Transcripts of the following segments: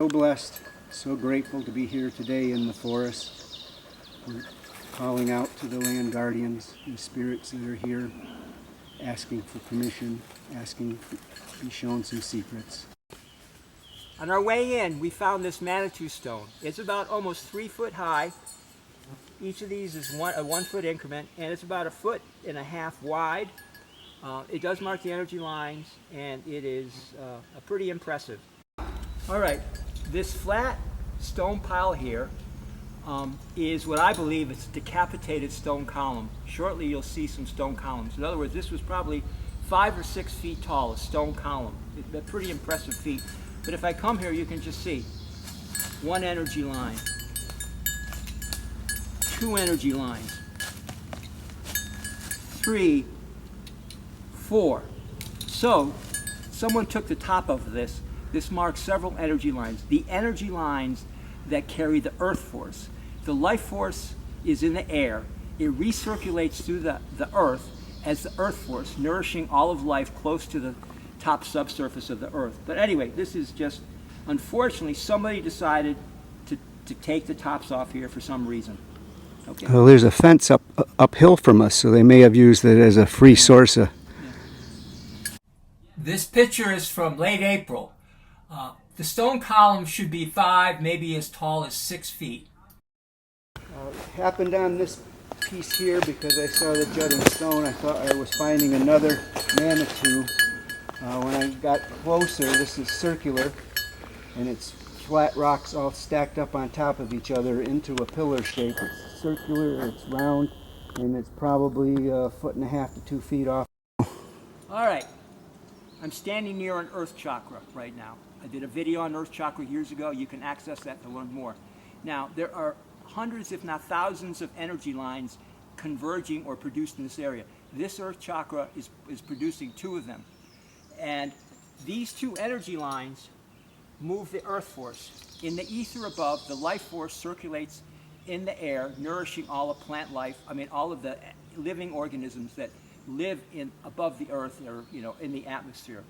So blessed, so grateful to be here today in the forest. We're calling out to the land guardians, the spirits that are here, asking for permission, asking to be shown some secrets. On our way in, we found this Manitou stone. It's about almost 3 foot high. Each of these is a 1 foot increment, and it's about 1.5 feet wide. It does mark the energy lines, and it is pretty impressive. All right, this flat stone pile here is what I believe is a decapitated stone column. Shortly you'll see some stone columns. In other words, this was probably 5 or 6 feet tall, a stone column. It's a pretty impressive feat. But if I come here, you can just see one energy line, 2 energy lines, 3, 4. So someone took the top of this. This marks several energy lines. The energy lines that carry the earth force. The life force is in the air. It recirculates through the earth as the earth force, nourishing all of life close to the top subsurface of the earth. But anyway, this is just, unfortunately, somebody decided to take the tops off here for some reason. Okay. Well, there's a fence uphill from us, so they may have used it as a free source. This picture is from late April. The stone column should be 5, maybe as tall as 6 feet. It happened on this piece here because I saw the jutting stone. I thought I was finding another Manitou. When I got closer, this is circular, and it's flat rocks all stacked up on top of each other into a pillar shape. It's circular, it's round, and it's probably 1.5 feet to 2 feet off. All right. I'm standing near an earth chakra right now. I did a video on earth chakra years ago. You can access that to learn more. Now, there are hundreds, if not thousands, of energy lines converging or produced in this area. This earth chakra is producing 2 of them. And these 2 energy lines move the earth force. In the ether above, the life force circulates in the air, nourishing all of plant life, all of the living organisms that live above the earth, or in the atmosphere.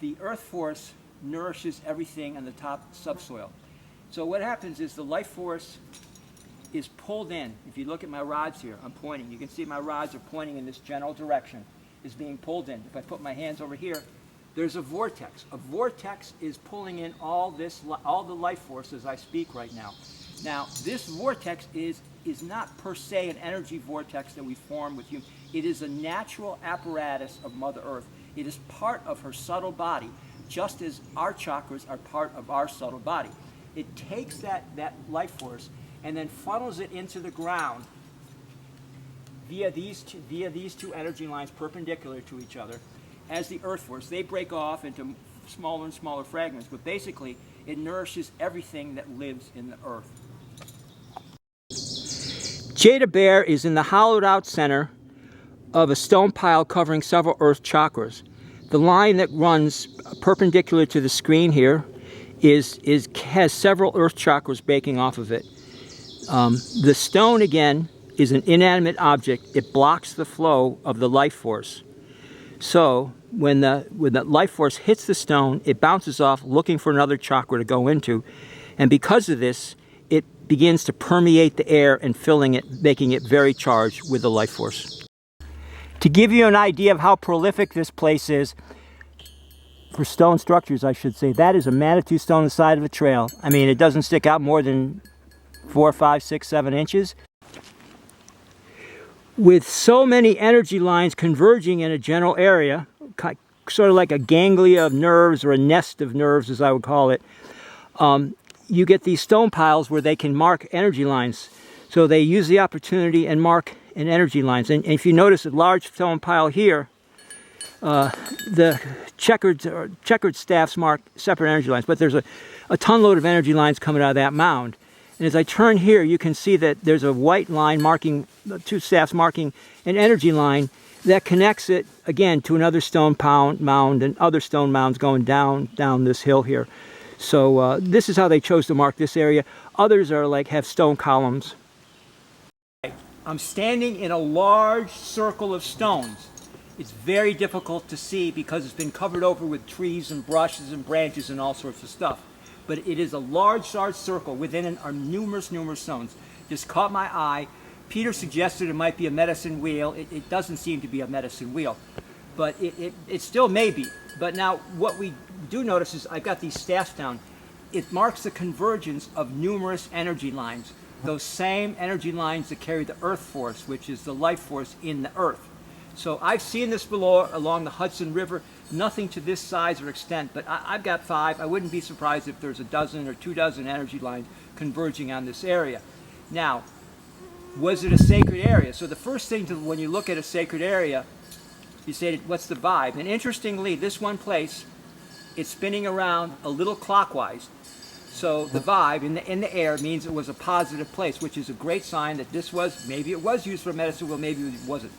The earth force nourishes everything on the top subsoil. So what happens is the life force is pulled in. If you look at my rods here, I'm pointing. You can see my rods are pointing in this general direction. Is being pulled in. If I put my hands over here, there's a vortex. A vortex is pulling in all the life force as I speak right now. Now, this vortex is not per se an energy vortex that we form with humans. It is a natural apparatus of Mother Earth. It is part of her subtle body, just as our chakras are part of our subtle body. It takes that life force and then funnels it into the ground via these two energy lines perpendicular to each other as the earth force. They break off into smaller and smaller fragments, but basically it nourishes everything that lives in the earth. Jada Bear is in the hollowed out center of a stone pile covering several earth chakras. The line that runs perpendicular to the screen here has several earth chakras breaking off of it. The stone, again, is an inanimate object. It blocks the flow of the life force. So when the life force hits the stone, it bounces off looking for another chakra to go into. And because of this, it begins to permeate the air and filling it, making it very charged with the life force. To give you an idea of how prolific this place is, for stone structures I should say, that is a Manitou stone on the side of a trail. It doesn't stick out more than 4, 5, 6, 7 inches. With so many energy lines converging in a general area, sort of like a ganglia of nerves or a nest of nerves as I would call it, you get these stone piles where they can mark energy lines. So they use the opportunity and mark in energy lines. And if you notice a large stone pile here, the checkered staffs mark separate energy lines, but there's a ton load of energy lines coming out of that mound. And as I turn here, you can see that there's a white line marking, 2 staffs marking an energy line that connects it, again, to another stone mound and other stone mounds going down this hill here. So this is how they chose to mark this area. Others are have stone columns. I'm standing in a large circle of stones. It's very difficult to see because it's been covered over with trees and brushes and branches and all sorts of stuff. but it is a large circle. Within it are numerous stones. Just caught my eye. Peter suggested it might be a medicine wheel. It doesn't seem to be a medicine wheel, but it still may be. But now what we do notice is I've got these staffs down. It marks the convergence of numerous energy lines, those same energy lines that carry the earth force, which is the life force in the earth. So I've seen this below along the Hudson River, nothing to this size or extent, but I've got 5. I wouldn't be surprised if there's a dozen or 2 dozen energy lines converging on this area. Now, was it a sacred area? So the first thing when you look at a sacred area, you say, what's the vibe? And interestingly, this one place, it's spinning around a little clockwise. So the vibe in the air means it was a positive place, which is a great sign that this was, maybe it was used for medicine, well, maybe it wasn't.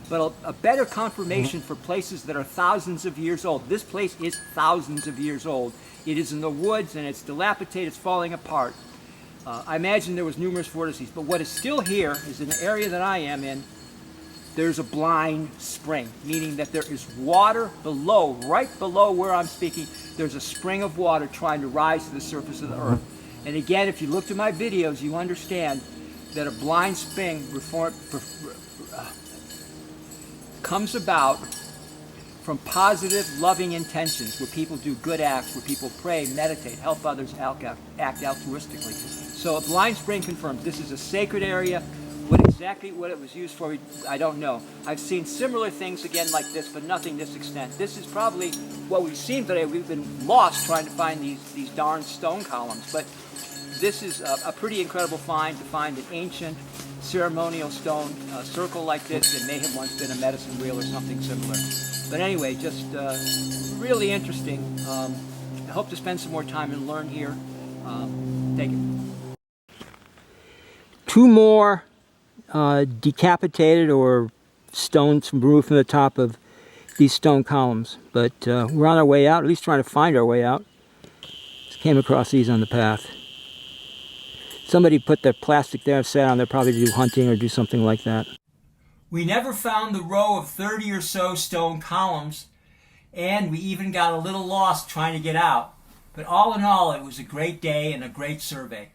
But a better confirmation for places that are thousands of years old. This place is thousands of years old. It is in the woods and it's dilapidated, it's falling apart. I imagine there was numerous vortices, but what is still here is in the area that I am in, there's a blind spring, meaning that there is water below, right below where I'm speaking, there's a spring of water trying to rise to the surface of the earth. And again, if you looked at my videos, you understand that a blind spring comes about from positive, loving intentions, where people do good acts, where people pray, meditate, help others, act altruistically. So a blind spring confirms this is a sacred area. Exactly what it was used for, I don't know. I've seen similar things again like this, but nothing this extent. This is probably what we've seen today. We've been lost trying to find these darn stone columns, but this is a pretty incredible find, to find an ancient ceremonial stone circle like this that may have once been a medicine wheel or something similar. But anyway, just really interesting. I hope to spend some more time and learn here. Thank you. 2 more decapitated or stones removed from the top of these stone columns. But we're on our way out, at least trying to find our way out. Just came across these on the path. Somebody put their plastic there, sat on there probably to do hunting or do something like that. We never found the row of 30 or so stone columns, and we even got a little lost trying to get out. But all in all, it was a great day and a great survey.